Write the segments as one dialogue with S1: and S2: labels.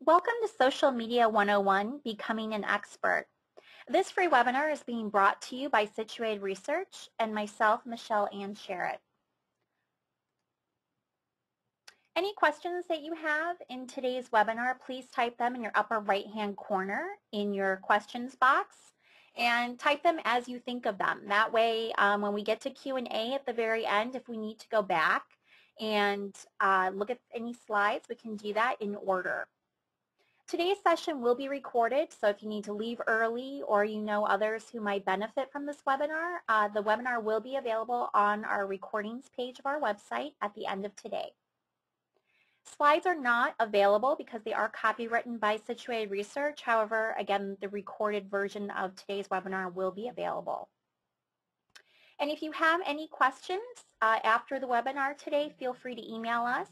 S1: Welcome to Social Media 101, Becoming an Expert. This free webinar is being brought to you by Situated Research and myself, Michelle Ann Sherritt. Any questions that you have in today's webinar, please type them in your upper right-hand corner in your questions box and type them as you think of them. That way, when we get to Q&A at the very end, if we need to go back and look at any slides, we can do that in order. Today's session will be recorded, so if you need to leave early or you know others who might benefit from this webinar, the webinar will be available on our recordings page of our website at the end of today. Slides are not available because they are copywritten by Situated Research. However, again, the recorded version of today's webinar will be available. And if you have any questions after the webinar today, feel free to email us.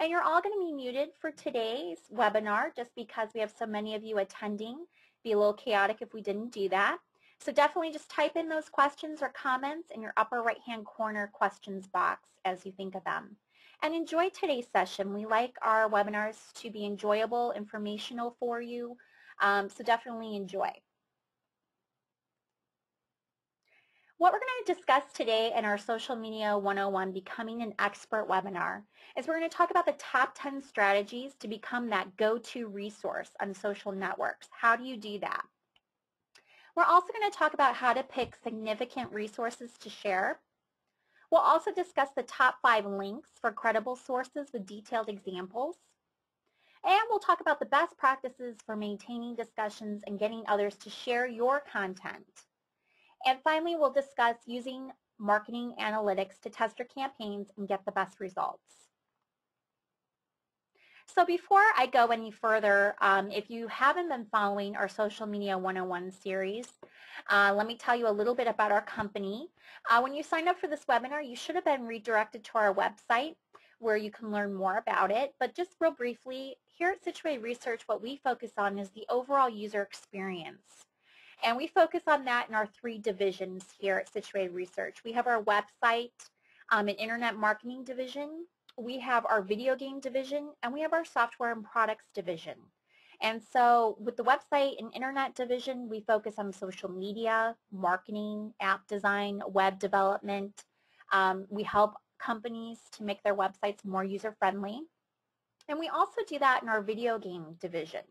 S1: And you're all going to be muted for today's webinar just because we have so many of you attending. It'd be a little chaotic if we didn't do that. So definitely just type in those questions or comments in your upper right-hand corner questions box as you think of them. And enjoy today's session. We like our webinars to be enjoyable, informational for you, so definitely enjoy. What we're going to discuss today in our Social Media 101 Becoming an Expert webinar is we're going to talk about the top 10 strategies to become that go-to resource on social networks. How do you do that? We're also going to talk about how to pick significant resources to share. We'll also discuss the top 5 links for credible sources with detailed examples. And we'll talk about the best practices for maintaining discussions and getting others to share your content. And finally, we'll discuss using marketing analytics to test your campaigns and get the best results. So before I go any further, if you haven't been following our Social Media 101 series, let me tell you a little bit about our company. When you signed up for this webinar, you should have been redirected to our website where you can learn more about it. But just real briefly, here at Situated Research, what we focus on is the overall user experience. And we focus on that in our 3 divisions here at Situated Research. We have our website and internet marketing division, we have our video game division, and we have our software and products division. And so with the website and internet division, we focus on social media, marketing, app design, web development. We help companies to make their websites more user-friendly. And we also do that in our video game division,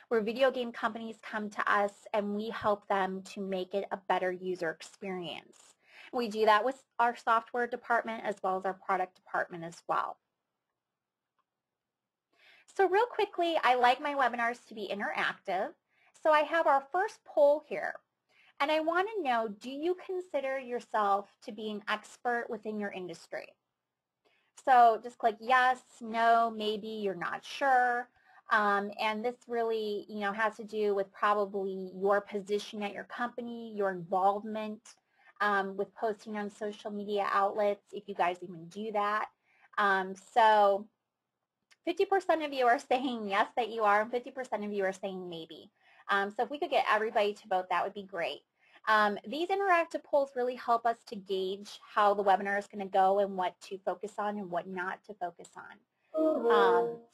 S1: where video game companies come to us and we help them to make it a better user experience. We do that with our software department as well as our product department as well. So real quickly, I like my webinars to be interactive. So I have our first poll here. And I want to know, do you consider yourself to be an expert within your industry? So just click yes, no, maybe, you're not sure. And this really, has to do with probably your position at your company, your involvement with posting on social media outlets, if you guys even do that. So 50% of you are saying yes that you are, and 50% of you are saying maybe. So if we could get everybody to vote, that would be great. These interactive polls really help us to gauge how the webinar is going to go and what to focus on and what not to focus on.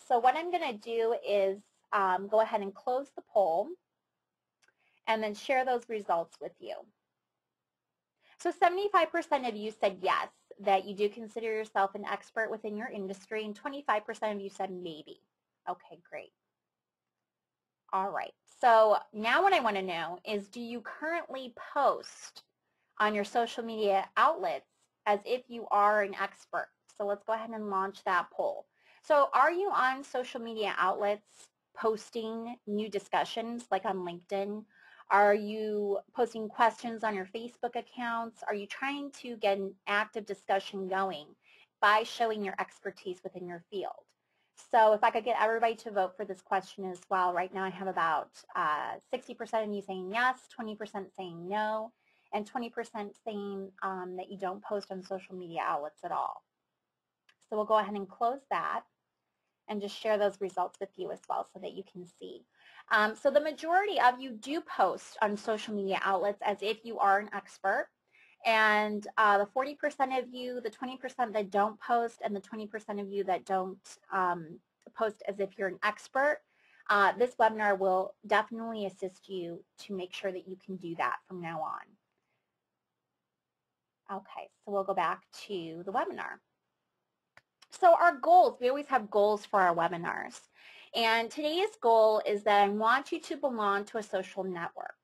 S1: So what I'm going to do is go ahead and close the poll and then share those results with you. So 75% of you said yes, that you do consider yourself an expert within your industry, and 25% of you said maybe. Okay, great. All right, so now what I want to know is, do you currently post on your social media outlets as if you are an expert? So let's go ahead and launch that poll. So are you on social media outlets posting new discussions like on LinkedIn? Are you posting questions on your Facebook accounts? Are you trying to get an active discussion going by showing your expertise within your field? So if I could get everybody to vote for this question as well. Right now I have about 60% of you saying yes, 20% saying no, and 20% saying that you don't post on social media outlets at all. So we'll go ahead and close that and just share those results with you as well so that you can see. So the majority of you do post on social media outlets as if you are an expert. And the 40% of you, the 20% that don't post, and the 20% of you that don't post as if you're an expert, This webinar will definitely assist you to make sure that you can do that from now on. Okay, so we'll go back to the webinar. So our goals, we always have goals for our webinars. And today's goal is that I want you to belong to a social network.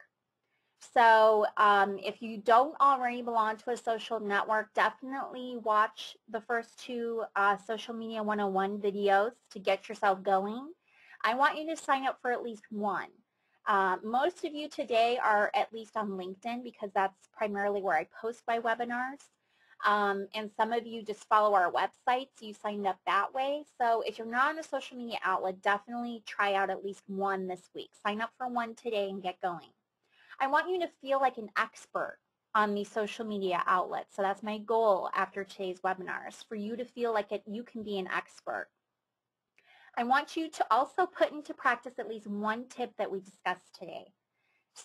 S1: So if you don't already belong to a social network, definitely watch the first two Social Media 101 videos to get yourself going. I want you to sign up for at least one. Most of you today are at least on LinkedIn because that's primarily where I post my webinars. And some of you just follow our website, so you signed up that way. So if you're not on a social media outlet, definitely try out at least one this week. Sign up for one today and get going. I want you to feel like an expert on these social media outlets. So that's my goal after today's webinars, for you to feel like you can be an expert. I want you to also put into practice at least one tip that we discussed today.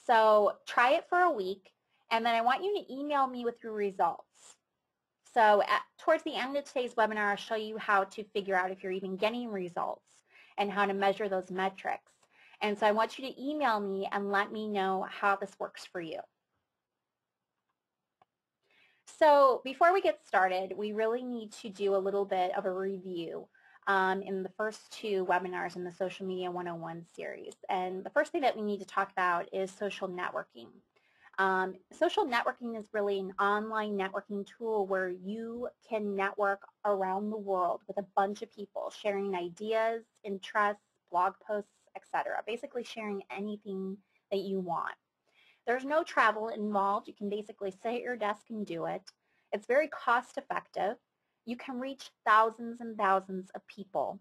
S1: So try it for a week, and then I want you to email me with your results. So towards the end of today's webinar, I'll show you how to figure out if you're even getting results and how to measure those metrics. And so I want you to email me and let me know how this works for you. So before we get started, we really need to do a little bit of a review in the first two webinars in the Social Media 101 series. And the first thing that we need to talk about is social networking. Social networking is really an online networking tool where you can network around the world with a bunch of people, sharing ideas, interests, blog posts, etc. Basically sharing anything that you want. There's no travel involved. You can basically sit at your desk and do it. It's very cost effective. You can reach thousands and thousands of people,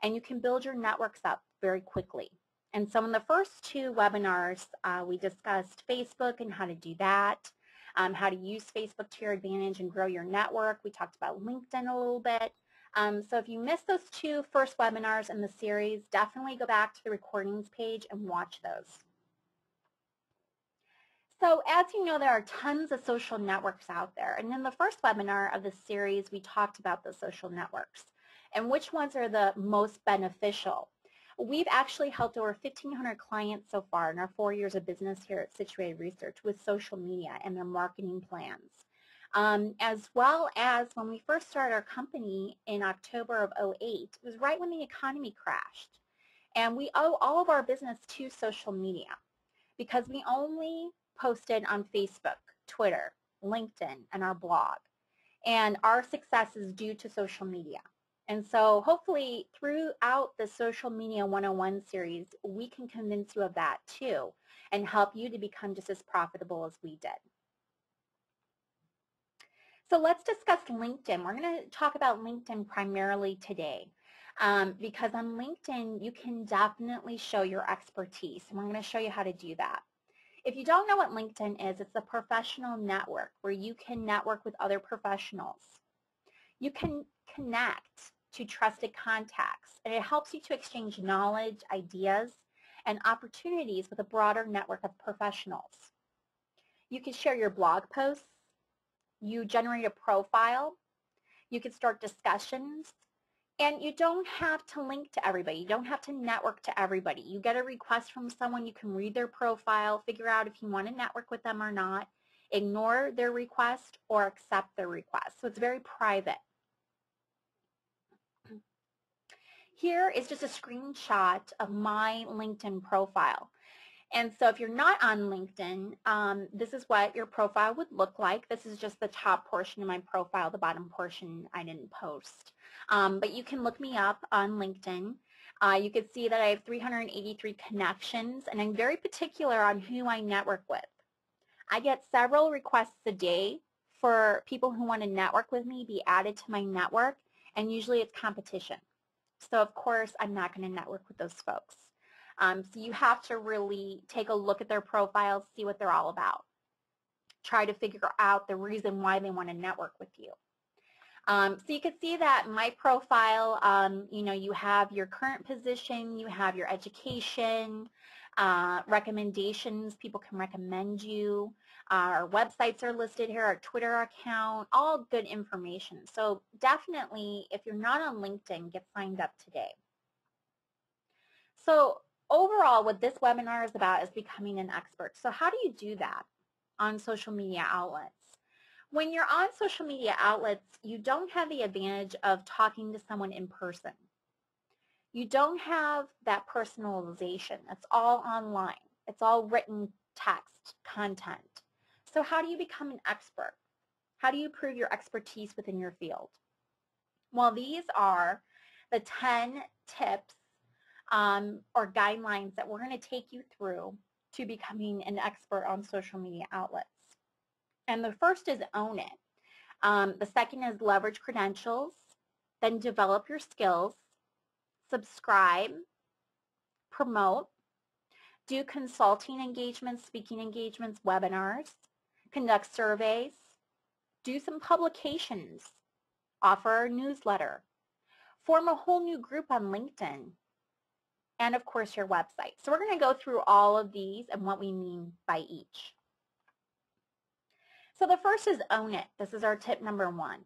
S1: and you can build your networks up very quickly. And so in the first two webinars, we discussed Facebook and how to do that, how to use Facebook to your advantage and grow your network. We talked about LinkedIn a little bit. So if you missed those two first webinars in the series, definitely go back to the recordings page and watch those. So as you know, there are tons of social networks out there. And in the first webinar of this series, we talked about the social networks and which ones are the most beneficial. We've actually helped over 1,500 clients so far in our 4 years of business here at Situated Research with social media and their marketing plans. As well as when we first started our company in October of 2008, it was right when the economy crashed. And we owe all of our business to social media because we only posted on Facebook, Twitter, LinkedIn, and our blog. And our success is due to social media. And so hopefully throughout the Social Media 101 series, we can convince you of that too and help you to become just as profitable as we did. So let's discuss LinkedIn. We're going to talk about LinkedIn primarily today because on LinkedIn, you can definitely show your expertise. And we're going to show you how to do that. If you don't know what LinkedIn is, it's a professional network where you can network with other professionals. You can connect to trusted contacts, and it helps you to exchange knowledge, ideas, and opportunities with a broader network of professionals. You can share your blog posts. You generate a profile. You can start discussions. And you don't have to link to everybody. You don't have to network to everybody. You get a request from someone, you can read their profile, figure out if you want to network with them or not, ignore their request or accept their request. So it's very private. Here is just a screenshot of my LinkedIn profile. And so if you're not on LinkedIn, this is what your profile would look like. This is just the top portion of my profile. The bottom portion I didn't post. But you can look me up on LinkedIn. You can see that I have 383 connections, and I'm very particular on who I network with. I get several requests a day for people who want to network with me, be added to my network, and usually it's competition. So of course, I'm not going to network with those folks. So you have to really take a look at their profiles, see what they're all about. Try to figure out the reason why they want to network with you. So you can see that my profile, you know, you have your current position, you have your education, recommendations, people can recommend you. Our websites are listed here, our Twitter account, all good information. So definitely, if you're not on LinkedIn, get signed up today. So overall, what this webinar is about is becoming an expert. So how do you do that on social media outlets? When you're on social media outlets, you don't have the advantage of talking to someone in person. You don't have that personalization. It's all online. It's all written text content. So how do you become an expert? How do you prove your expertise within your field? Well, these are the 10 tips or guidelines that we're going to take you through to becoming an expert on social media outlets. And the first is own it. The second is leverage credentials, then develop your skills, subscribe, promote, do consulting engagements, speaking engagements, webinars, conduct surveys, do some publications, offer a newsletter, form a whole new group on LinkedIn, and of course your website. So we're going to go through all of these and what we mean by each. So the first is own it. This is our tip number 1.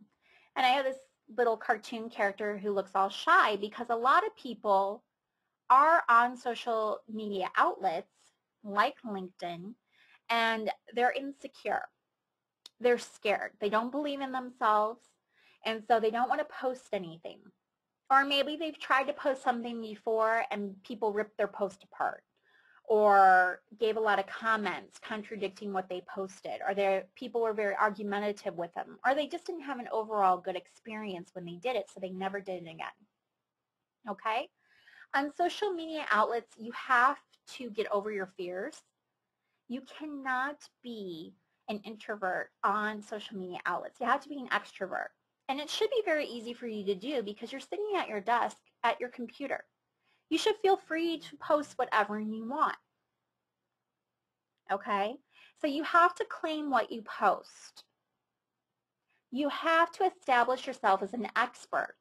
S1: And I have this little cartoon character who looks all shy because a lot of people are on social media outlets like LinkedIn and they're insecure. They're scared. They don't believe in themselves, and so they don't want to post anything. Or maybe they've tried to post something before and people ripped their post apart or gave a lot of comments contradicting what they posted, or people were very argumentative with them, or they just didn't have an overall good experience when they did it, so they never did it again. Okay? On social media outlets, you have to get over your fears. You cannot be an introvert on social media outlets. You have to be an extrovert. And it should be very easy for you to do because you're sitting at your desk at your computer. You should feel free to post whatever you want. Okay? So you have to claim what you post. You have to establish yourself as an expert.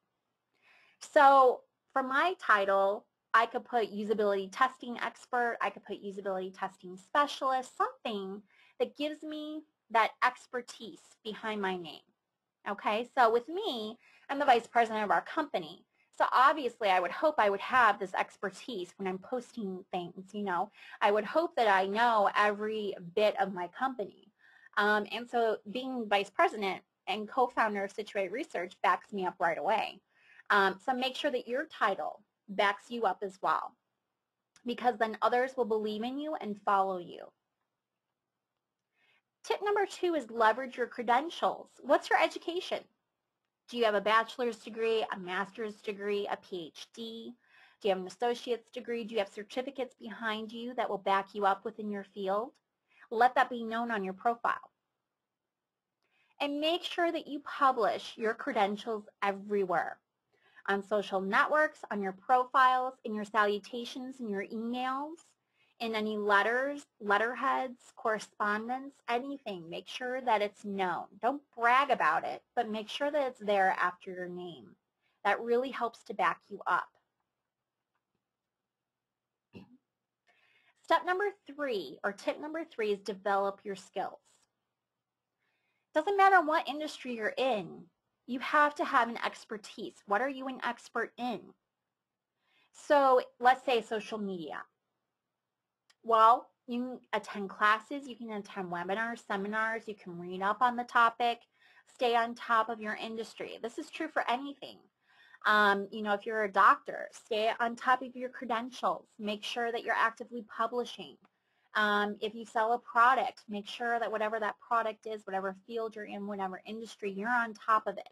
S1: So for my title, I could put usability testing expert, I could put usability testing specialist, something that gives me that expertise behind my name. Okay, so with me, I'm the vice president of our company. So obviously I would hope I would have this expertise when I'm posting things, you know. I would hope that I know every bit of my company. And so being vice president and co-founder of Situate Research backs me up right away. So make sure that your title backs you up as well, because then others will believe in you and follow you. Tip number 2 is leverage your credentials. What's your education? Do you have a bachelor's degree, a master's degree, a PhD? Do you have an associate's degree? Do you have certificates behind you that will back you up within your field? Let that be known on your profile. And make sure that you publish your credentials everywhere. On social networks, on your profiles, in your salutations, in your emails, in any letters, letterheads, correspondence, anything. Make sure that it's known. Don't brag about it, but make sure that it's there after your name. That really helps to back you up. Step number 3, or tip number 3, is develop your skills. Doesn't matter what industry you're in, you have to have an expertise. What are you an expert in? So let's say social media. Well, you can attend classes, you can attend webinars, seminars, you can read up on the topic, stay on top of your industry. This is true for anything. You know, if you're a doctor, stay on top of your credentials. Make sure that you're actively publishing. If you sell a product, make sure that whatever that product is, whatever field you're in, whatever industry, you're on top of it.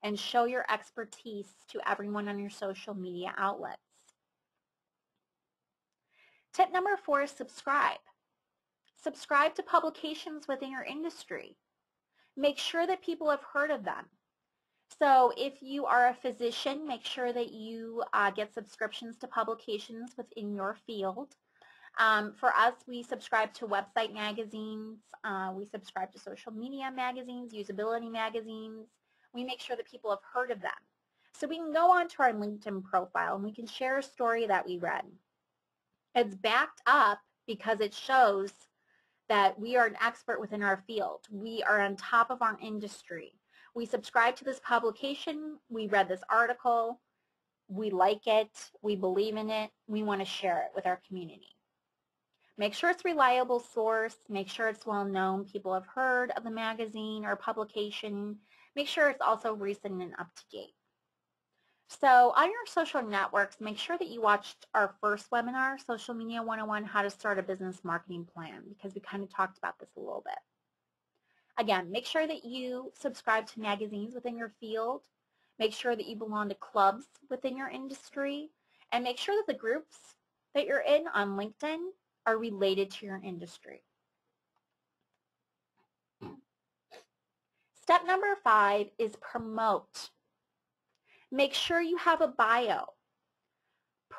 S1: And show your expertise to everyone on your social media outlets. Tip number 4 is subscribe. Subscribe to publications within your industry. Make sure that people have heard of them. So if you are a physician, make sure that you get subscriptions to publications within your field. For us, we subscribe to website magazines. We subscribe to social media magazines, usability magazines. We make sure that people have heard of them. So we can go onto our LinkedIn profile and we can share a story that we read. It's backed up because it shows that we are an expert within our field. We are on top of our industry. We subscribe to this publication. We read this article. we like it, we believe in it, we want to share it with our community. Make sure it's a reliable source, make sure it's well known, people have heard of the magazine or publication, make sure it's also recent and up to date. So on your social networks, make sure that you watched our first webinar, Social Media 101, How to Start a Business Marketing Plan, because we kind of talked about this a little bit. Again, make sure that you subscribe to magazines within your field, make sure that you belong to clubs within your industry, and make sure that the groups that you're in on LinkedIn are related to your industry. Step number 5 is promote. Make sure you have a bio.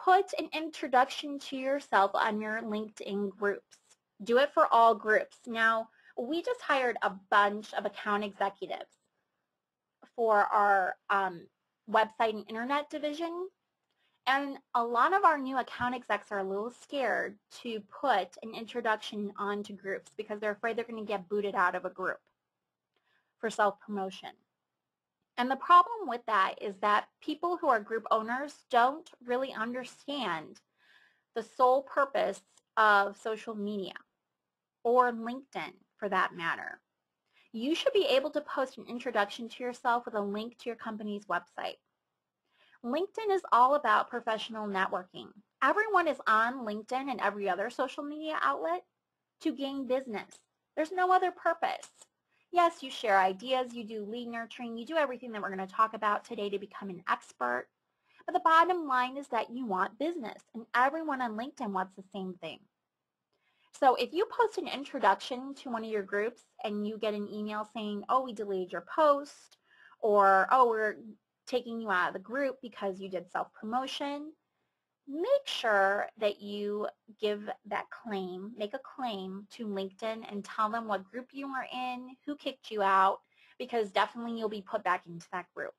S1: Put an introduction to yourself on your LinkedIn groups. Do it for all groups. Now, we just hired a bunch of account executives for our website and internet division. And a lot of our new account execs are a little scared to put an introduction onto groups because they're afraid they're going to get booted out of a group for self-promotion. And the problem with that is that people who are group owners don't really understand the sole purpose of social media or LinkedIn for that matter. You should be able to post an introduction to yourself with a link to your company's website. LinkedIn is all about professional networking. Everyone is on LinkedIn and every other social media outlet to gain business. There's no other purpose. Yes, you share ideas, you do lead nurturing, you do everything that we're going to talk about today to become an expert. But the bottom line is that you want business, and everyone on LinkedIn wants the same thing. So if you post an introduction to one of your groups and you get an email saying, oh, we deleted your post, or, oh, we're taking you out of the group because you did self-promotion, make sure that you give that claim, make a claim to LinkedIn and tell them what group you were in, who kicked you out, because definitely you'll be put back into that group.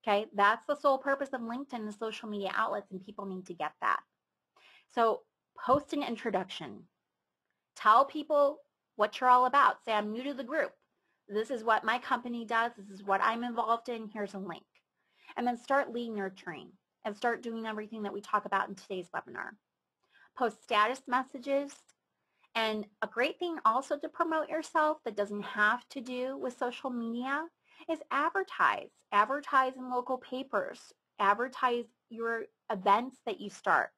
S1: Okay, that's the sole purpose of LinkedIn and social media outlets, and people need to get that. So post an introduction. Tell people what you're all about. Say, I'm new to the group. This is what my company does. This is what I'm involved in. Here's a link. And then start lead nurturing and start doing everything that we talk about in today's webinar. Post status messages. And a great thing also to promote yourself that doesn't have to do with social media is advertise. Advertise in local papers. Advertise your events that you start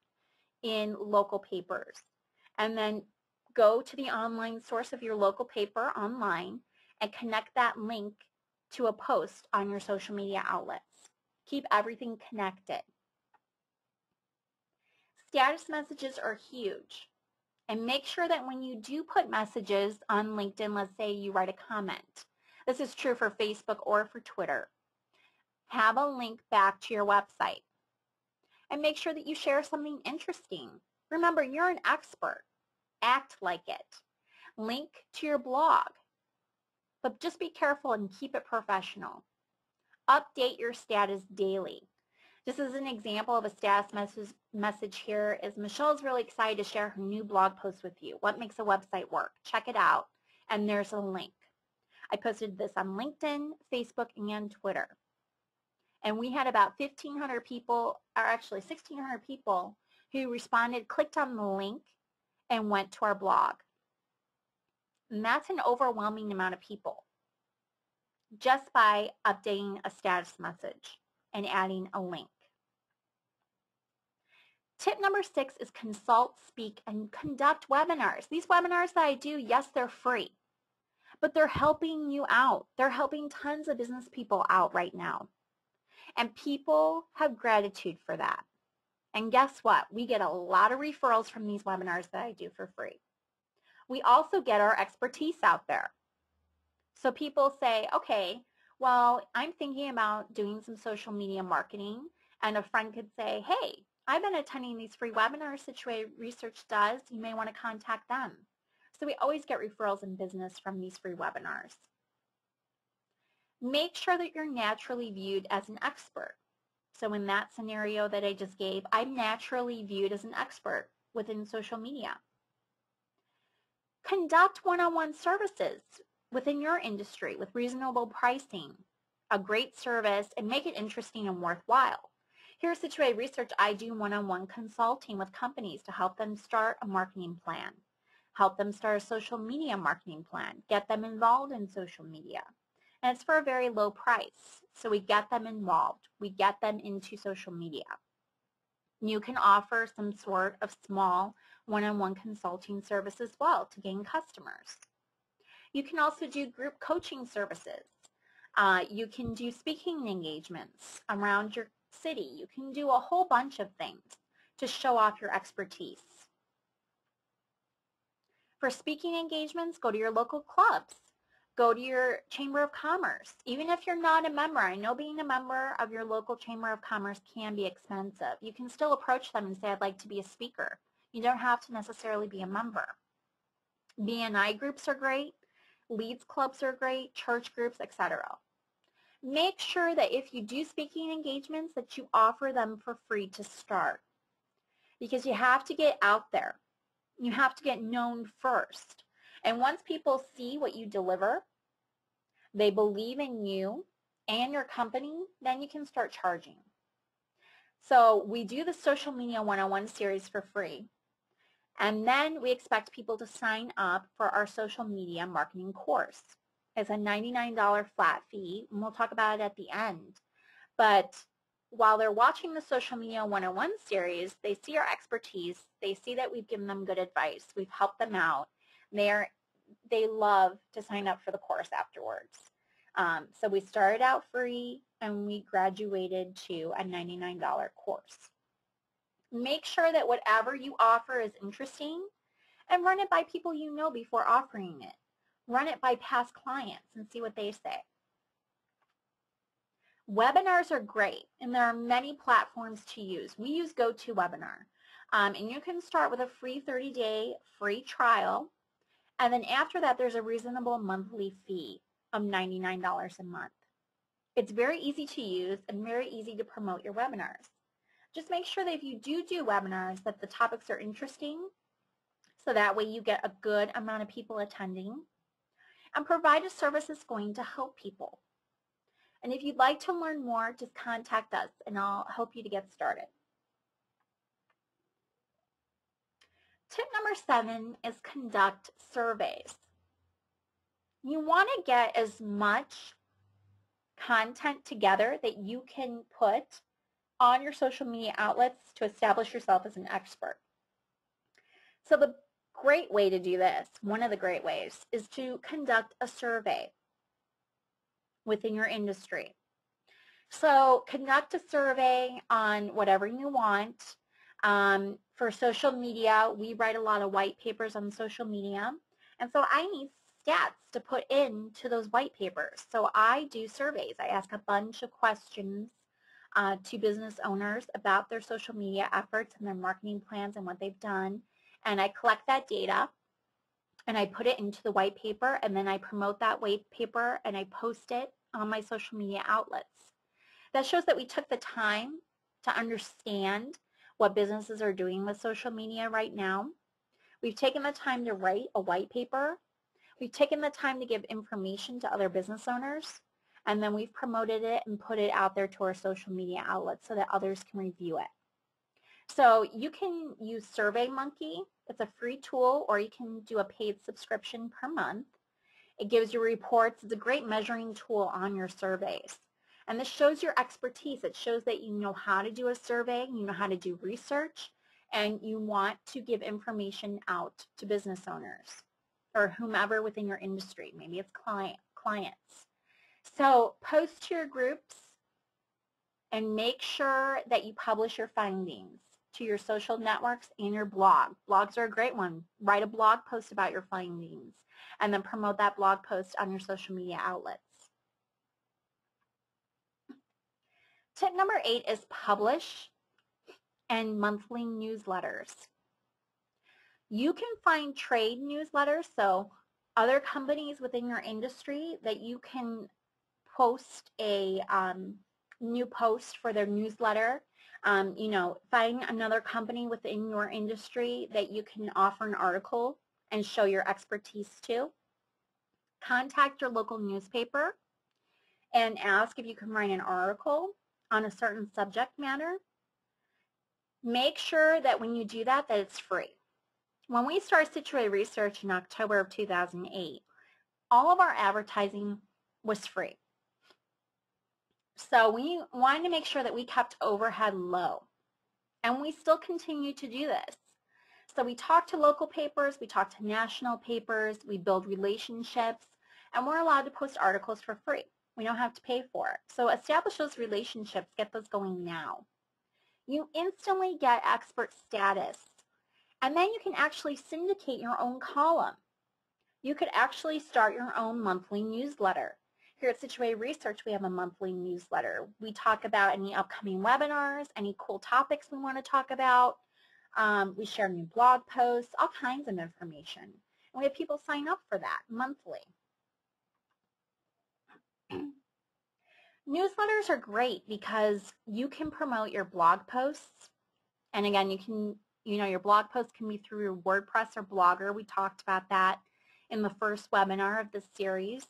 S1: in local papers. And then go to the online source of your local paper online and connect that link to a post on your social media outlets. Keep everything connected. Status messages are huge. And make sure that when you do put messages on LinkedIn, let's say you write a comment. This is true for Facebook or for Twitter. Have a link back to your website. And make sure that you share something interesting. Remember, you're an expert. Act like it. Link to your blog. But just be careful and keep it professional. Update your status daily. Just as an example of a status message here is Michelle's really excited to share her new blog post with you. What makes a website work? Check it out. And there's a link. I posted this on LinkedIn, Facebook, and Twitter. And we had about 1,500 people, or actually 1,600 people who responded, clicked on the link, and went to our blog. And that's an overwhelming amount of people just by updating a status message and adding a link. Tip number 6 is consult, speak, and conduct webinars. These webinars that I do, yes, they're free, but they're helping you out. They're helping tons of business people out right now. And people have gratitude for that. And guess what? We get a lot of referrals from these webinars that I do for free. We also get our expertise out there. So people say, okay, well, I'm thinking about doing some social media marketing, and a friend could say, hey, I've been attending these free webinars Situate Research does. You may want to contact them. So we always get referrals in business from these free webinars. Make sure that you're naturally viewed as an expert. So in that scenario that I just gave, I'm naturally viewed as an expert within social media. Conduct one-on-one services within your industry with reasonable pricing, a great service, and make it interesting and worthwhile. Here at Situate Research, I do one-on-one consulting with companies to help them start a marketing plan, help them start a social media marketing plan, get them involved in social media. And it's for a very low price. So we get them involved. We get them into social media. You can offer some sort of small one-on-one consulting service as well to gain customers. You can also do group coaching services. You can do speaking engagements around your city. You can do a whole bunch of things to show off your expertise. For speaking engagements, go to your local clubs. Go to your Chamber of Commerce. Even if you're not a member, I know being a member of your local Chamber of Commerce can be expensive. You can still approach them and say, I'd like to be a speaker. You don't have to necessarily be a member. BNI groups are great. Leads clubs are great. Church groups, etc. Make sure that if you do speaking engagements that you offer them for free to start, because you have to get out there. You have to get known first. And once people see what you deliver, they believe in you and your company, then you can start charging. So we do the Social Media 101 series for free. And then we expect people to sign up for our social media marketing course. It's a $99 flat fee, and we'll talk about it at the end. But while they're watching the Social Media 101 series, they see our expertise, they see that we've given them good advice, we've helped them out, they love to sign up for the course afterwards. So we started out free and we graduated to a $99 course. Make sure that whatever you offer is interesting and run it by people you know before offering it. Run it by past clients and see what they say. Webinars are great, and there are many platforms to use. We use GoToWebinar, and you can start with a free 30-day free trial, and then after that there's a reasonable monthly fee of $99 a month. It's very easy to use and very easy to promote your webinars. Just make sure that if you do webinars that the topics are interesting, so that way you get a good amount of people attending, and provide a service that's going to help people. And if you'd like to learn more, just contact us and I'll help you to get started. Tip number 7 is conduct surveys. You want to get as much content together that you can put on your social media outlets to establish yourself as an expert. So the great way to do this, one of the great ways, is to conduct a survey within your industry. So conduct a survey on whatever you want. For social media, we write a lot of white papers on social media, and so I need stats to put into those white papers. So I do surveys. I ask a bunch of questions to business owners about their social media efforts and their marketing plans and what they've done, and I collect that data and I put it into the white paper, and then I promote that white paper and I post it on my social media outlets. That shows that we took the time to understand what businesses are doing with social media right now. We've taken the time to write a white paper. We've taken the time to give information to other business owners, and then we've promoted it and put it out there to our social media outlets so that others can review it. So you can use SurveyMonkey. It's a free tool, or you can do a paid subscription per month. It gives you reports. It's a great measuring tool on your surveys. And this shows your expertise. It shows that you know how to do a survey, you know how to do research, and you want to give information out to business owners or whomever within your industry. Maybe it's clients. So post to your groups and make sure that you publish your findings to your social networks and your blog. Blogs are a great one. Write a blog post about your findings and then promote that blog post on your social media outlets. Tip number 8 is publish and monthly newsletters. You can find trade newsletters, so other companies within your industry that you can post a new post for their newsletter. You know, find another company within your industry that you can offer an article and show your expertise to. Contact your local newspaper and ask if you can write an article on a certain subject matter Make sure that when you do that, that it's free. When we started Situate Research in October of 2008, all of our advertising was free. So we wanted to make sure that we kept overhead low. And we still continue to do this. So we talk to local papers, we talk to national papers, we build relationships, and we're allowed to post articles for free. We don't have to pay for it. So establish those relationships, get those going now. You instantly get expert status, and then you can actually syndicate your own column. You could actually start your own monthly newsletter. Here at Situate Research, we have a monthly newsletter. We talk about any upcoming webinars, any cool topics we want to talk about. We share new blog posts, all kinds of information. And we have people sign up for that monthly. Newsletters are great because you can promote your blog posts. And again, your blog posts can be through your WordPress or Blogger. We talked about that in the first webinar of this series.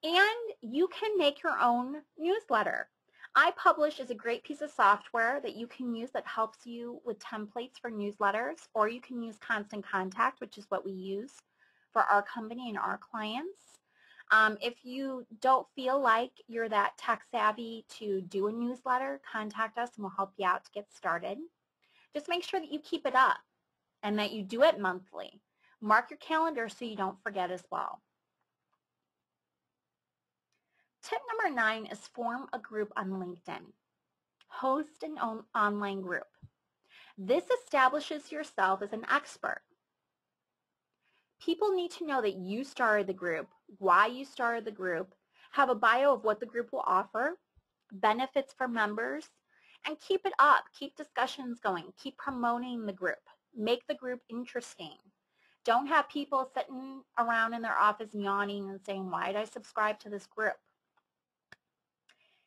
S1: And you can make your own newsletter. iPublish is a great piece of software that you can use that helps you with templates for newsletters, or you can use Constant Contact, which is what we use for our company and our clients. If you don't feel like you're that tech savvy to do a newsletter, contact us and we'll help you out to get started. Just make sure that you keep it up and that you do it monthly. Mark your calendar so you don't forget as well. Tip number 9 is form a group on LinkedIn. Host an online group. This establishes yourself as an expert. People need to know that you started the group, why you started the group, have a bio of what the group will offer, benefits for members, and keep it up. Keep discussions going. Keep promoting the group. Make the group interesting. Don't have people sitting around in their office yawning and saying, why did I subscribe to this group?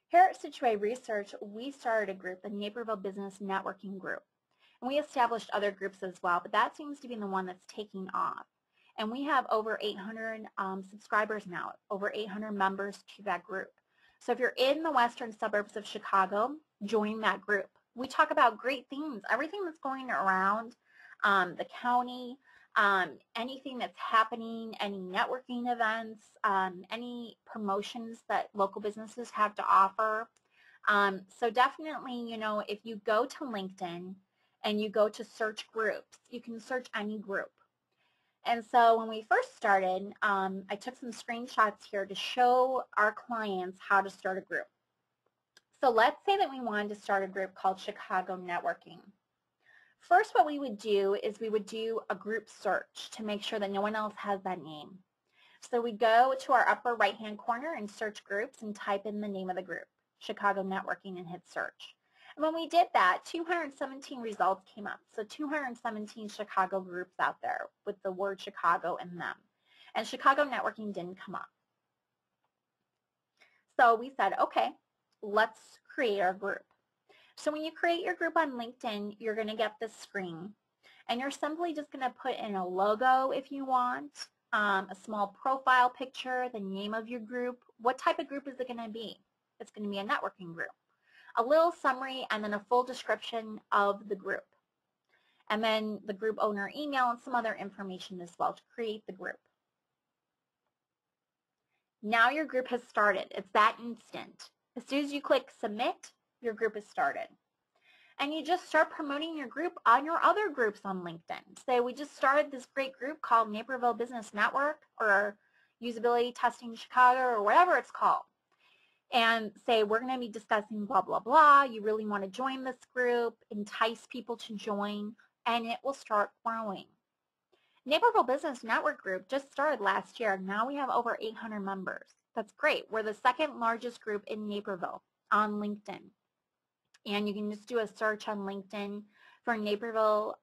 S1: Here at Situate Research, we started a group, the Naperville Business Networking Group. And we established other groups as well, but that seems to be the one that's taking off. And we have over 800 subscribers now, over 800 members to that group. So if you're in the western suburbs of Chicago, join that group. We talk about great things, everything that's going around the county, anything that's happening, any networking events, any promotions that local businesses have to offer. So definitely, if you go to LinkedIn and you go to search groups, you can search any group. And so when we first started, I took some screenshots here to show our clients how to start a group. So let's say that we wanted to start a group called Chicago Networking. First, what we would do is we would do a group search to make sure that no one else has that name. So we go to our upper right-hand corner and search groups and type in the name of the group, Chicago Networking, and hit search. And when we did that, 217 results came up. So 217 Chicago groups out there with the word Chicago in them. And Chicago Networking didn't come up. So we said, okay, let's create our group. So when you create your group on LinkedIn, you're going to get this screen. And you're simply just going to put in a logo if you want, a small profile picture, the name of your group. What type of group is it going to be? It's going to be a networking group. A little summary and then a full description of the group. And then the group owner email and some other information as well to create the group. Now your group has started. It's that instant. As soon as you click submit, your group is started. And you just start promoting your group on your other groups on LinkedIn. Say we just started this great group called Naperville Business Network or Usability Testing Chicago or whatever it's called. And say we're going to be discussing blah, blah, blah. You really want to join this group, entice people to join, and it will start growing. Naperville Business Network Group just started last year. Now we have over 800 members. That's great. We're the second largest group in Naperville on LinkedIn. And you can just do a search on LinkedIn for Naperville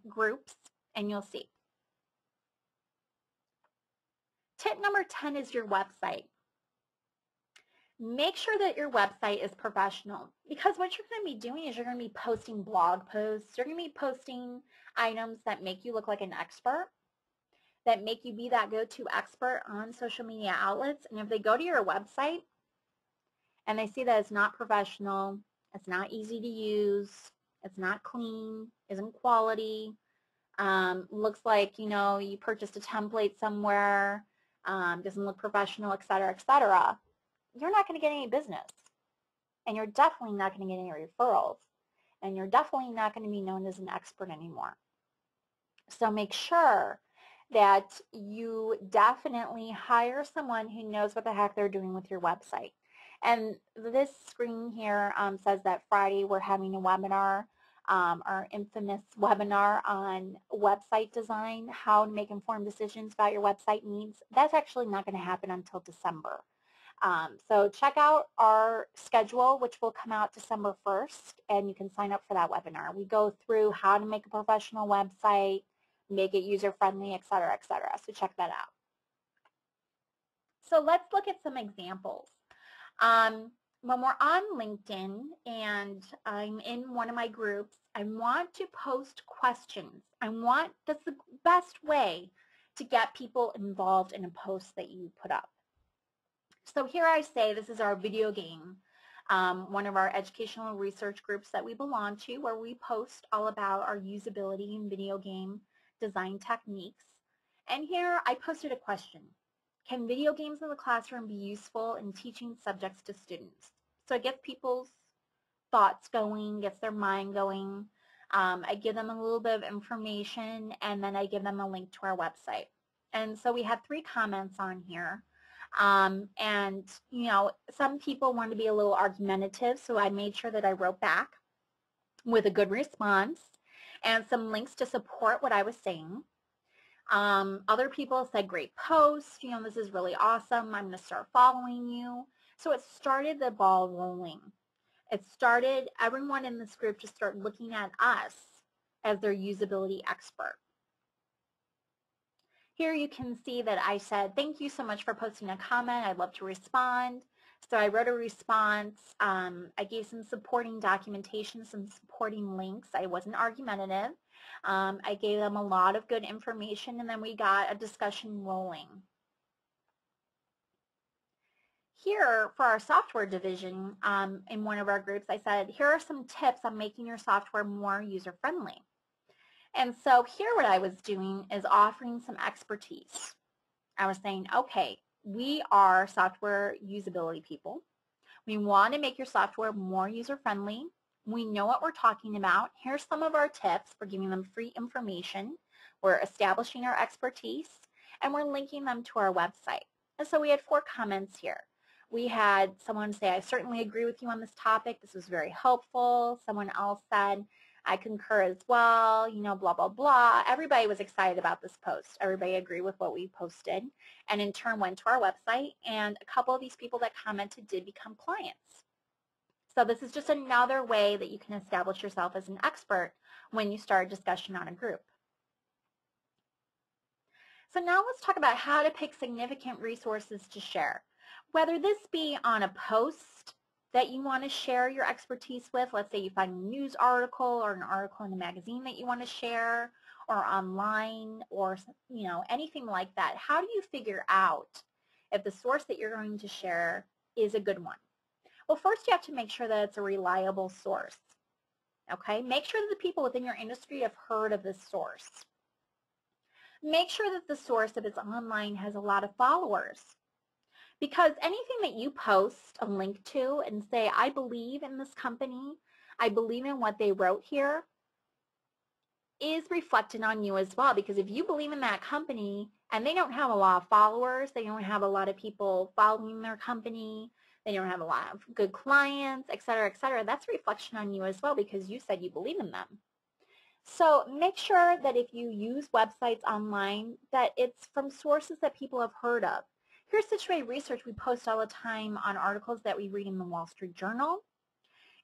S1: groups, and you'll see. Tip number 10 is your website. Make sure that your website is professional, because what you're going to be doing is you're going to be posting blog posts. You're going to be posting items that make you look like an expert, that make you be that go-to expert on social media outlets. And if they go to your website and they see that it's not professional, it's not easy to use, It's not clean, isn't quality, looks like, you purchased a template somewhere, doesn't look professional, et cetera, you're not going to get any business. And you're definitely not going to get any referrals. And you're definitely not going to be known as an expert anymore. So make sure that you definitely hire someone who knows what the heck they're doing with your website. And this screen here says that Friday we're having a webinar, our infamous webinar on website design, how to make informed decisions about your website needs. That's actually not going to happen until December. So check out our schedule, which will come out December 1st, and you can sign up for that webinar. We go through how to make a professional website, make it user-friendly, et cetera, et cetera. So check that out. So let's look at some examples. When we're on LinkedIn and I'm in one of my groups, I want to post questions. That's the best way to get people involved in a post that you put up. So here I say this is our video game, one of our educational research groups that we belong to, where we post all about our usability in video game design techniques. And here I posted a question. Can video games in the classroom be useful in teaching subjects to students? So it gets people's thoughts going, gets their mind going. I give them a little bit of information, and then I give them a link to our website. And so we had 3 comments on here. And, some people want to be a little argumentative, so I made sure that I wrote back with a good response and some links to support what I was saying. Other people said, great post, this is really awesome, I'm going to start following you. So it started the ball rolling. It started everyone in this group to start looking at us as their usability expert. Here you can see that I said, thank you so much for posting a comment. I'd love to respond. So I wrote a response. I gave some supporting documentation, some supporting links. I wasn't argumentative. I gave them a lot of good information, and then we got a discussion rolling. Here, for our software division, in one of our groups, I said, here are some tips on making your software more user-friendly. And so here what I was doing is offering some expertise. I was saying, okay, we are software usability people. We want to make your software more user-friendly. We know what we're talking about. Here's some of our tips. We're giving them free information. We're establishing our expertise, and we're linking them to our website. And so we had 4 comments here. We had someone say, I certainly agree with you on this topic. This was very helpful. Someone else said, I concur as well, blah, blah, blah. Everybody was excited about this post. Everybody agreed with what we posted, and in turn went to our website, and a couple of these people that commented did become clients. So this is just another way that you can establish yourself as an expert when you start a discussion on a group. So now let's talk about how to pick significant resources to share. Whether this be on a post that you want to share your expertise with, let's say you find a news article or an article in a magazine that you want to share, or online, or anything like that. How do you figure out if the source that you're going to share is a good one? Well, first you have to make sure that it's a reliable source. Okay, make sure that the people within your industry have heard of this source. Make sure that the source, if it's online, has a lot of followers. Because anything that you post a link to and say, I believe in this company, I believe in what they wrote here, is reflected on you as well. Because if you believe in that company and they don't have a lot of followers, they don't have a lot of people following their company, they don't have a lot of good clients, et cetera, that's a reflection on you as well because you said you believe in them. So make sure that if you use websites online, that it's from sources that people have heard of. Here's Situated Research. We post all the time on articles that we read in the Wall Street Journal.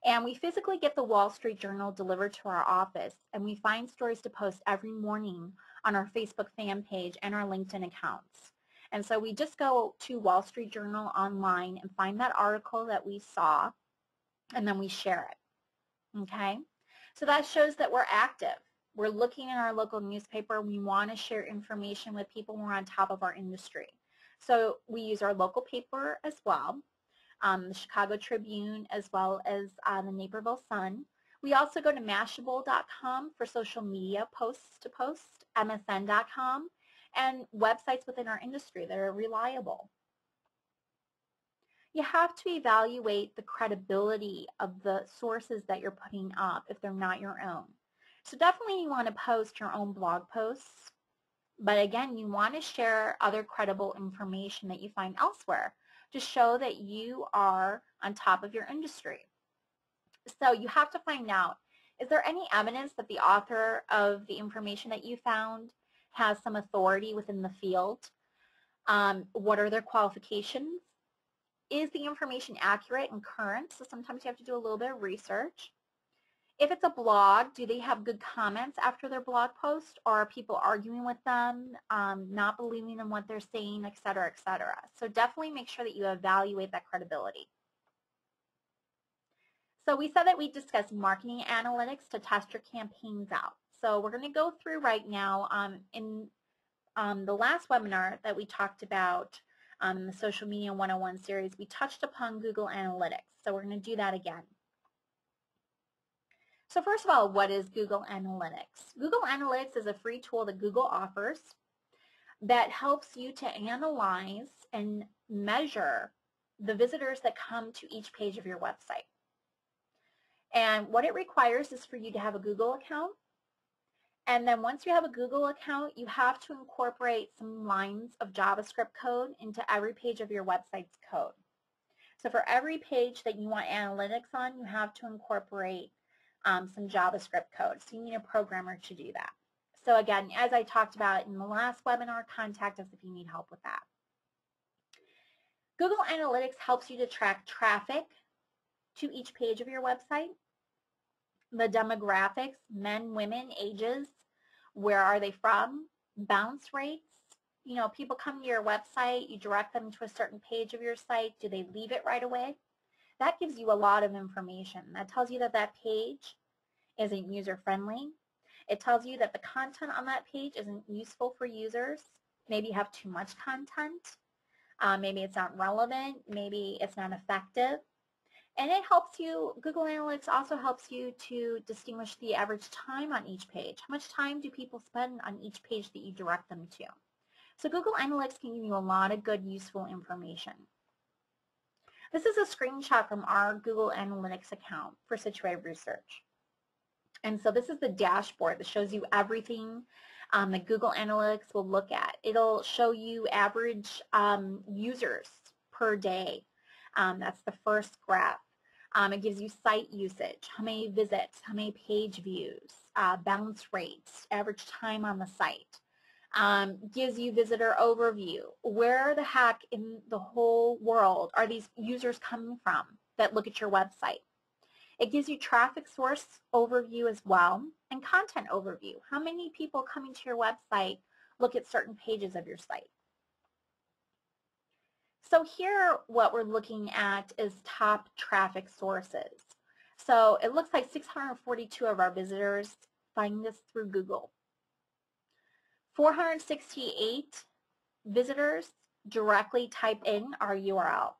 S1: And we physically get the Wall Street Journal delivered to our office. And we find stories to post every morning on our Facebook fan page and our LinkedIn accounts. And so we just go to Wall Street Journal online and find that article that we saw, and then we share it. Okay? So that shows that we're active. We're looking at our local newspaper. We want to share information with people. We're on top of our industry. So we use our local paper as well, the Chicago Tribune, as well as the Naperville Sun. We also go to Mashable.com for social media posts to post, MSN.com, and websites within our industry that are reliable. You have to evaluate the credibility of the sources that you're putting up if they're not your own. So definitely you want to post your own blog posts, but again, you want to share other credible information that you find elsewhere to show that you are on top of your industry. So you have to find out, is there any evidence that the author of the information that you found has some authority within the field? What are their qualifications? Is the information accurate and current? So sometimes you have to do a little bit of research. If it's a blog, do they have good comments after their blog post, or are people arguing with them, not believing in what they're saying, et cetera, et cetera? So definitely make sure that you evaluate that credibility. So we said that we discussed marketing analytics to test your campaigns out. So we're going to go through right now in the last webinar that we talked about in the Social Media 101 series, we touched upon Google Analytics. So we're going to do that again. So first of all, what is Google Analytics? Google Analytics is a free tool that Google offers that helps you to analyze and measure the visitors that come to each page of your website. And what it requires is for you to have a Google account. And then once you have a Google account, you have to incorporate some lines of JavaScript code into every page of your website's code. So for every page that you want analytics on, you have to incorporate some JavaScript code. So you need a programmer to do that. So again, as I talked about in the last webinar, contact us if you need help with that. Google Analytics helps you to track traffic to each page of your website, the demographics, men, women, ages, where are they from, bounce rates. You know, people come to your website, you direct them to a certain page of your site, do they leave it right away? That gives you a lot of information. That tells you that that page isn't user-friendly. It tells you that the content on that page isn't useful for users. Maybe you have too much content. Maybe it's not relevant. Maybe it's not effective. And it helps you, Google Analytics also helps you to distinguish the average time on each page. How much time do people spend on each page that you direct them to? So Google Analytics can give you a lot of good, useful information. This is a screenshot from our Google Analytics account for Situated Research. And so this is the dashboard that shows you everything that Google Analytics will look at. It'll show you average users per day. That's the first graph. It gives you site usage, how many visits, how many page views, bounce rates, average time on the site. Gives you visitor overview. Where the heck in the whole world are these users coming from that look at your website? It gives you traffic source overview as well, and content overview. How many people coming to your website look at certain pages of your site? So here what we're looking at is top traffic sources. So it looks like 642 of our visitors find us through Google. 468 visitors directly type in our URL.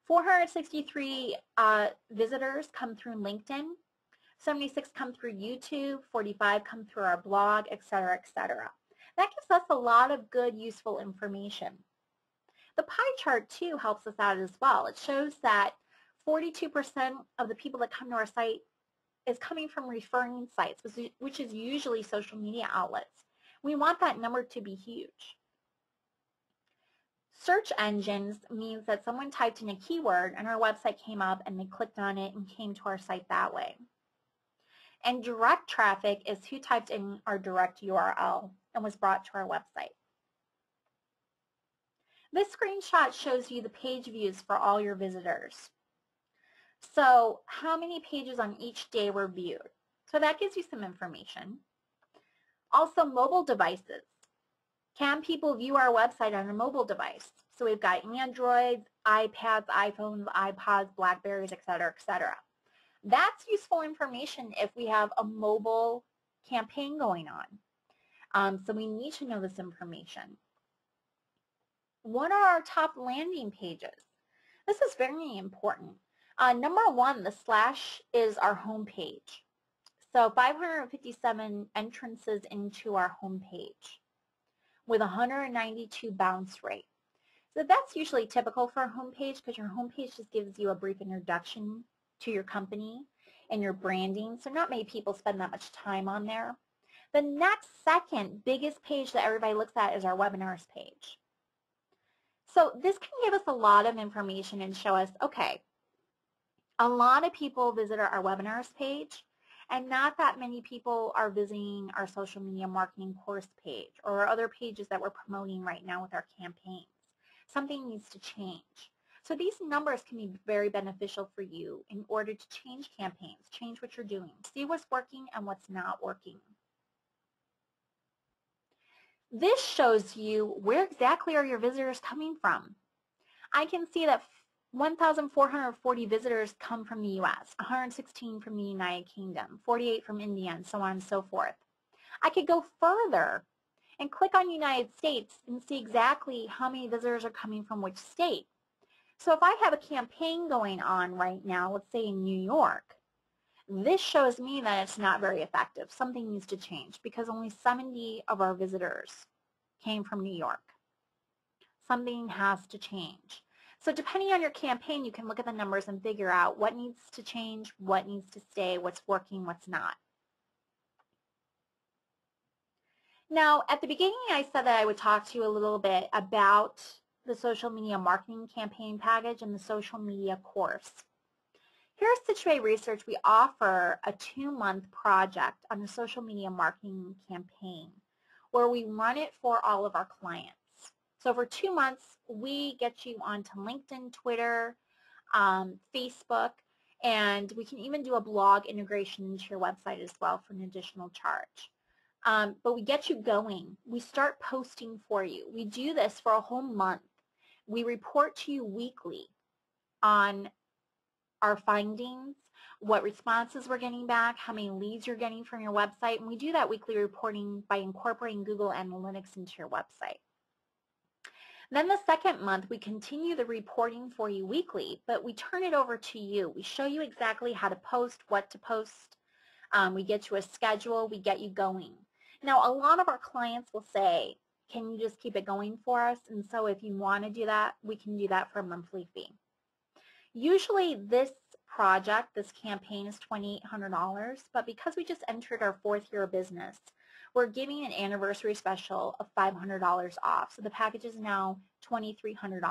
S1: 463 visitors come through LinkedIn, 76 come through YouTube, 45 come through our blog, et cetera, et cetera. That gives us a lot of good, useful information. The pie chart, too, helps us out as well. It shows that 42% of the people that come to our site is coming from referring sites, which is usually social media outlets. We want that number to be huge. Search engines means that someone typed in a keyword and our website came up and they clicked on it and came to our site that way. And direct traffic is who typed in our direct URL and was brought to our website. This screenshot shows you the page views for all your visitors. So how many pages on each day were viewed? So that gives you some information. Also, mobile devices. Can people view our website on a mobile device? So we've got Androids, iPads, iPhones, iPods, Blackberries, et cetera, et cetera. That's useful information if we have a mobile campaign going on. So we need to know this information. What are our top landing pages? This is very important. Number one, the slash is our home page. So 557 entrances into our home page with 192 bounce rate. So that's usually typical for a homepage because your homepage just gives you a brief introduction to your company and your branding. So not many people spend that much time on there. The next second biggest page that everybody looks at is our webinars page. So this can give us a lot of information and show us, okay, a lot of people visit our webinars page and not that many people are visiting our social media marketing course page or other pages that we're promoting right now with our campaigns. Something needs to change. So these numbers can be very beneficial for you in order to change campaigns, change what you're doing, see what's working and what's not working. This shows you where exactly are your visitors coming from. I can see that 1,440 visitors come from the U.S., 116 from the United Kingdom, 48 from India, and so on and so forth. I could go further and click on United States and see exactly how many visitors are coming from which state. So if I have a campaign going on right now, let's say in New York, this shows me that it's not very effective. Something needs to change because only 70 of our visitors came from New York. Something has to change. So depending on your campaign, you can look at the numbers and figure out what needs to change, what needs to stay, what's working, what's not. Now, at the beginning, I said that I would talk to you a little bit about the social media marketing campaign package and the social media course. Here at Situate Research, we offer a 2-month project on a social media marketing campaign where we run it for all of our clients. So for 2 months, we get you onto LinkedIn, Twitter, Facebook, and we can even do a blog integration into your website as well for an additional charge. But we get you going. We start posting for you. We do this for a whole month. We report to you weekly on our findings, what responses we're getting back, how many leads you're getting from your website, and we do that weekly reporting by incorporating Google Analytics into your website. Then the second month, we continue the reporting for you weekly, but we turn it over to you. We show you exactly how to post, what to post. We get you a schedule. We get you going. Now, a lot of our clients will say, can you just keep it going for us? And so if you want to do that, we can do that for a monthly fee. Usually this project, this campaign is $2,800, but because we just entered our 4th year of business, we're giving an anniversary special of $500 off. So the package is now $2,300.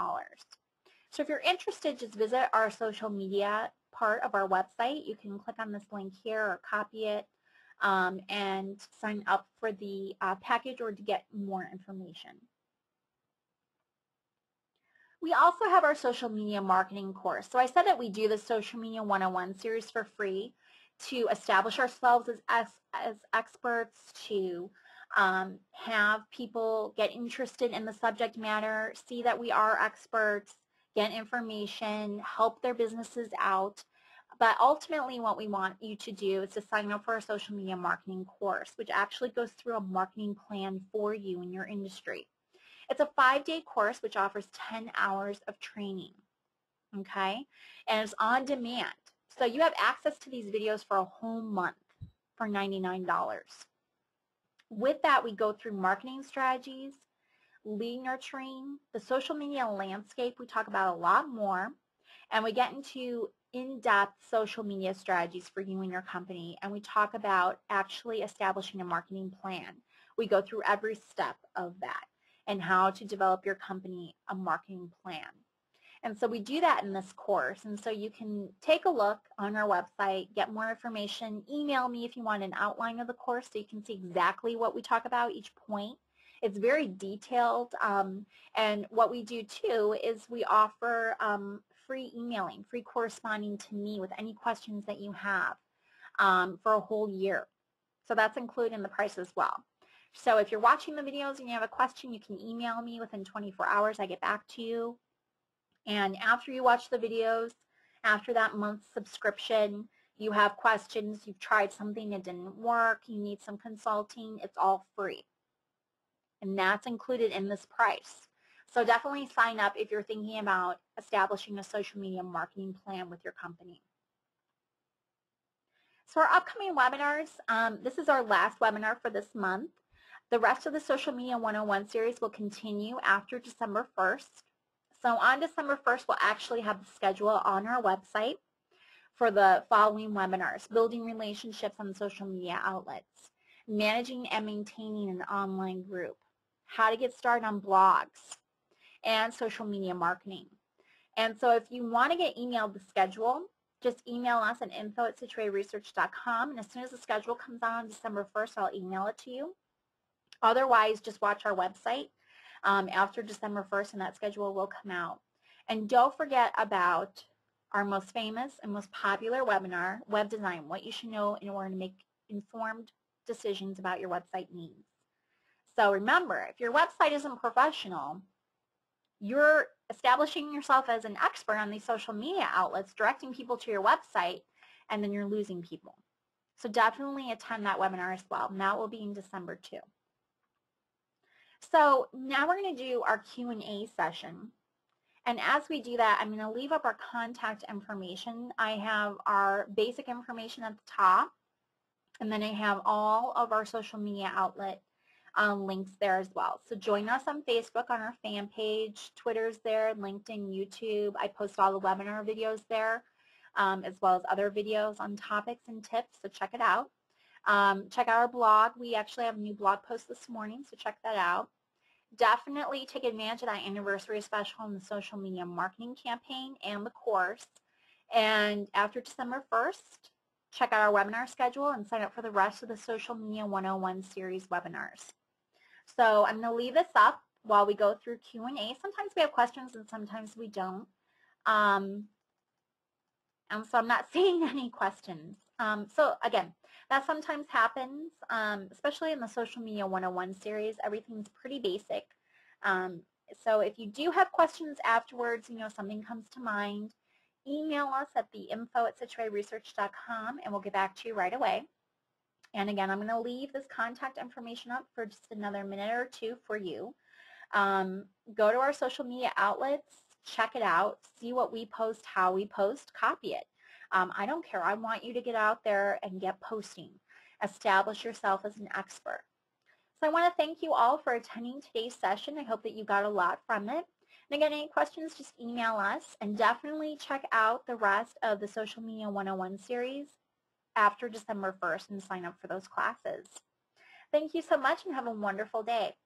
S1: So if you're interested, just visit our social media part of our website. You can click on this link here or copy it and sign up for the package or to get more information. We also have our social media marketing course. So I said that we do the Social Media 101 series for free to establish ourselves as experts, to have people get interested in the subject matter, see that we are experts, get information, help their businesses out. But ultimately what we want you to do is to sign up for our social media marketing course, which actually goes through a marketing plan for you in your industry. It's a 5-day course which offers 10 hours of training, okay? And it's on demand. So you have access to these videos for a whole month for $99. With that, we go through marketing strategies, lead nurturing, the social media landscape we talk about a lot more, and we get into in-depth social media strategies for you and your company, and we talk about actually establishing a marketing plan. We go through every step of that and how to develop your company a marketing plan. And so we do that in this course. And so you can take a look on our website, get more information, email me if you want an outline of the course so you can see exactly what we talk about each point. It's very detailed. And what we do too is we offer free emailing, free corresponding to me with any questions that you have for a whole year. So that's included in the price as well. So if you're watching the videos and you have a question, you can email me within 24 hours. I get back to you. And after you watch the videos, after that month's subscription, you have questions, you've tried something that didn't work, you need some consulting, it's all free. And that's included in this price. So definitely sign up if you're thinking about establishing a social media marketing plan with your company. So our upcoming webinars, this is our last webinar for this month. The rest of the Social Media 101 series will continue after December 1st. So on December 1st, we'll actually have the schedule on our website for the following webinars: building relationships on social media outlets, managing and maintaining an online group, how to get started on blogs, and social media marketing. And so if you want to get emailed the schedule, just email us at info@situateresearch.com, and as soon as the schedule comes on December 1st, I'll email it to you. Otherwise, just watch our website after December 1st, and that schedule will come out. And don't forget about our most famous and most popular webinar, Web Design, what you should know in order to make informed decisions about your website needs. So remember, if your website isn't professional, you're establishing yourself as an expert on these social media outlets, directing people to your website, and then you're losing people. So definitely attend that webinar as well. And that will be in December too. So now we're going to do our Q&A session. And as we do that, I'm going to leave up our contact information. I have our basic information at the top, and then I have all of our social media outlet links there as well. So join us on Facebook on our fan page. Twitter's there, LinkedIn, YouTube. I post all the webinar videos there, as well as other videos on topics and tips, so check it out. Check out our blog. We actually have a new blog post this morning, so check that out. Definitely take advantage of that anniversary special in the social media marketing campaign and the course. And after December 1st, check out our webinar schedule and sign up for the rest of the Social Media 101 series webinars. So I'm going to leave this up while we go through Q&A. Sometimes we have questions and sometimes we don't. And so I'm not seeing any questions. So again, that sometimes happens, especially in the Social Media 101 series. Everything's pretty basic. So if you do have questions afterwards, something comes to mind, email us at the info@situateresearch.com and we'll get back to you right away. And again, I'm going to leave this contact information up for just another minute or two for you. Go to our social media outlets, check it out, see what we post, how we post, copy it. I don't care. I want you to get out there and get posting. Establish yourself as an expert. So I want to thank you all for attending today's session. I hope that you got a lot from it. And again, any questions, just email us, and definitely check out the rest of the Social Media 101 series after December 1st and sign up for those classes. Thank you so much and have a wonderful day.